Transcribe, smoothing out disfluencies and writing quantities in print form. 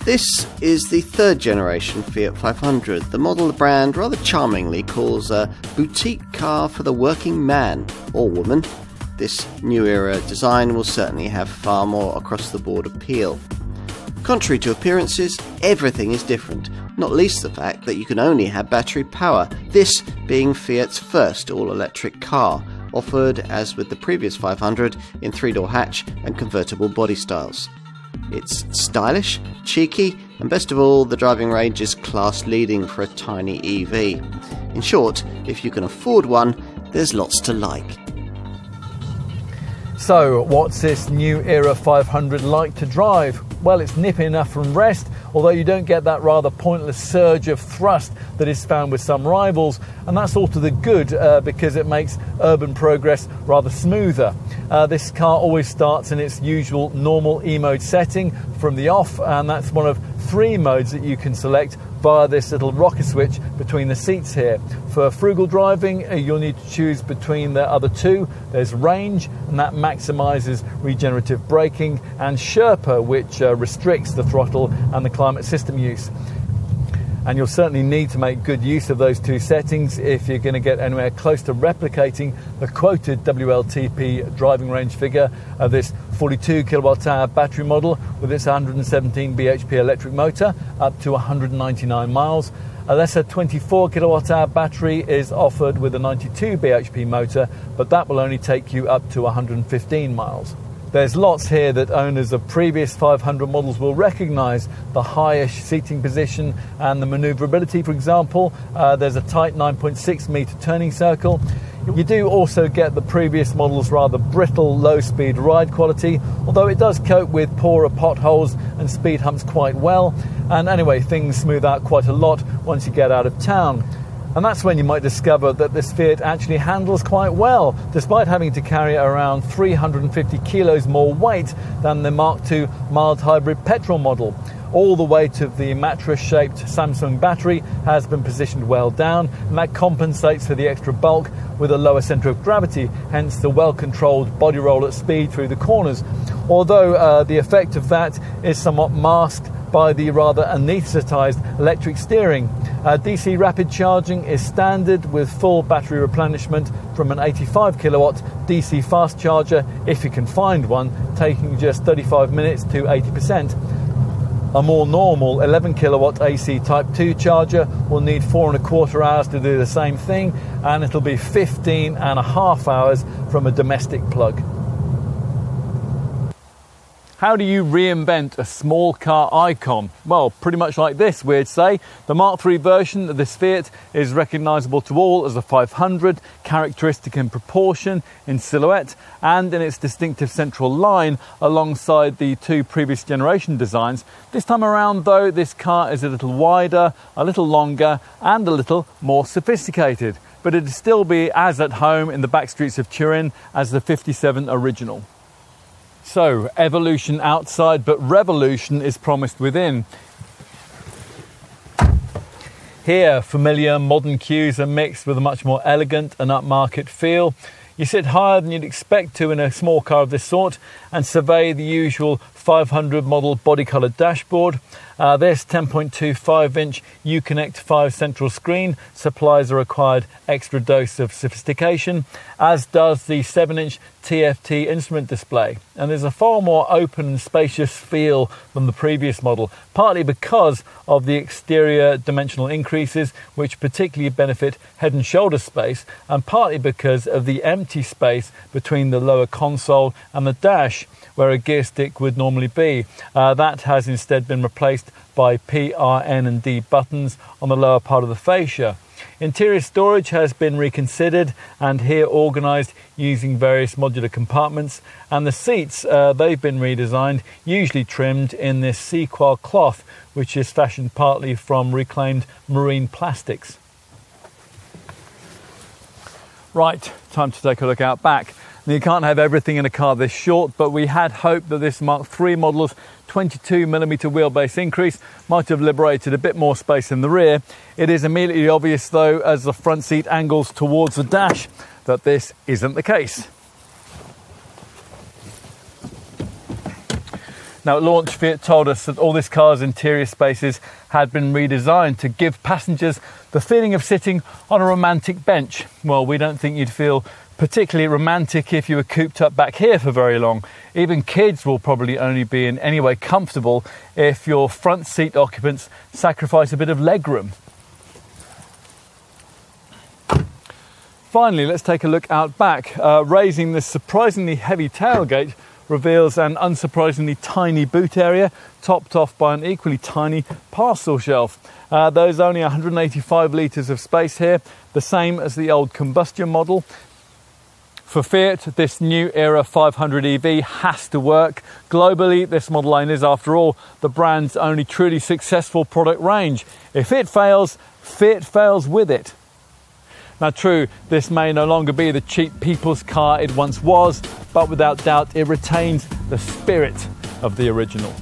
This is the third generation Fiat 500, the model the brand rather charmingly calls a boutique car for the working man or woman. This new era design will certainly have far more across the board appeal. Contrary to appearances, everything is different, not least the fact that you can only have battery power, this being Fiat's first all-electric car, offered as with the previous 500 in 3-door hatch and convertible body styles. It's stylish, cheeky, and best of all, the driving range is class-leading for a tiny EV. In short, if you can afford one, there's lots to like. So, what's this new era 500 like to drive? Well, it's nippy enough from rest, although you don't get that rather pointless surge of thrust that is found with some rivals, and that's all to the good because it makes urban progress rather smoother. This car always starts in its usual normal E-mode setting from the off, and that's one of 3 modes that you can select via this little rocker switch between the seats here. For frugal driving, you'll need to choose between the other 2. There's range, and that maximises regenerative braking, and Sherpa, which restricts the throttle and the climate system use. And you'll certainly need to make good use of those 2 settings if you're going to get anywhere close to replicating the quoted WLTP driving range figure of this 42 kilowatt-hour battery model with its 117 bhp electric motor up to 199 miles. A lesser 24 kilowatt-hour battery is offered with a 92 bhp motor, but that will only take you up to 115 miles. There's lots here that owners of previous 500 models will recognise. The high-ish seating position and the manoeuvrability, for example. There's a tight 9.6 metre turning circle. You do also get the previous model's rather brittle low-speed ride quality, although it does cope with poorer potholes and speed humps quite well. And anyway, things smooth out quite a lot once you get out of town. And that's when you might discover that this Fiat actually handles quite well, despite having to carry around 350 kilos more weight than the Mark II mild hybrid petrol model. All the weight of the mattress-shaped Samsung battery has been positioned well down, and that compensates for the extra bulk with a lower centre of gravity, hence the well-controlled body roll at speed through the corners. Although the effect of that is somewhat masked by the rather anaesthetised electric steering. DC rapid charging is standard with full battery replenishment from an 85 kilowatt DC fast charger, if you can find one, taking just 35 minutes to 80%. A more normal 11 kilowatt AC Type 2 charger will need 4.25 hours to do the same thing, and it'll be 15.5 hours from a domestic plug. How do you reinvent a small car icon? Well, pretty much like this, we'd say. The Mark III version of this Fiat is recognisable to all as a 500, characteristic in proportion, in silhouette, and in its distinctive central line alongside the 2 previous generation designs. This time around, though, this car is a little wider, a little longer, and a little more sophisticated. But it'd still be as at home in the back streets of Turin as the 57 original. So, evolution outside, but revolution is promised within. Here, familiar modern cues are mixed with a much more elegant and upmarket feel. You sit higher than you'd expect to in a small car of this sort and survey the usual 500 model body-coloured dashboard. This 10.25-inch Uconnect 5 central screen supplies a required extra dose of sophistication, as does the 7-inch TFT instrument display. And there's a far more open and spacious feel than the previous model, partly because of the exterior dimensional increases, which particularly benefit head and shoulder space, and partly because of the empty space between the lower console and the dash, where a gear stick would normally be. That has instead been replaced by P, R, N and D buttons on the lower part of the fascia. Interior storage has been reconsidered and here organised using various modular compartments, and the seats, they've been redesigned, usually trimmed in this sequel cloth, which is fashioned partly from reclaimed marine plastics. Right, time to take a look out back. Now, you can't have everything in a car this short, but we had hoped that this Mark III model's 22mm wheelbase increase might have liberated a bit more space in the rear. It is immediately obvious, though, as the front seat angles towards the dash, that this isn't the case. Now at launch, Fiat told us that all this car's interior spaces had been redesigned to give passengers the feeling of sitting on a romantic bench. Well, we don't think you'd feel particularly romantic if you were cooped up back here for very long. Even kids will probably only be in any way comfortable if your front seat occupants sacrifice a bit of legroom. Finally, let's take a look out back. Raising this surprisingly heavy tailgate reveals an unsurprisingly tiny boot area, topped off by an equally tiny parcel shelf. There's only 185 litres of space here, the same as the old combustion model. For Fiat, this new era 500 EV has to work. Globally, this model line is, after all, the brand's only truly successful product range. If it fails, Fiat fails with it. Now true, this may no longer be the cheap people's car it once was, but without doubt it retains the spirit of the original.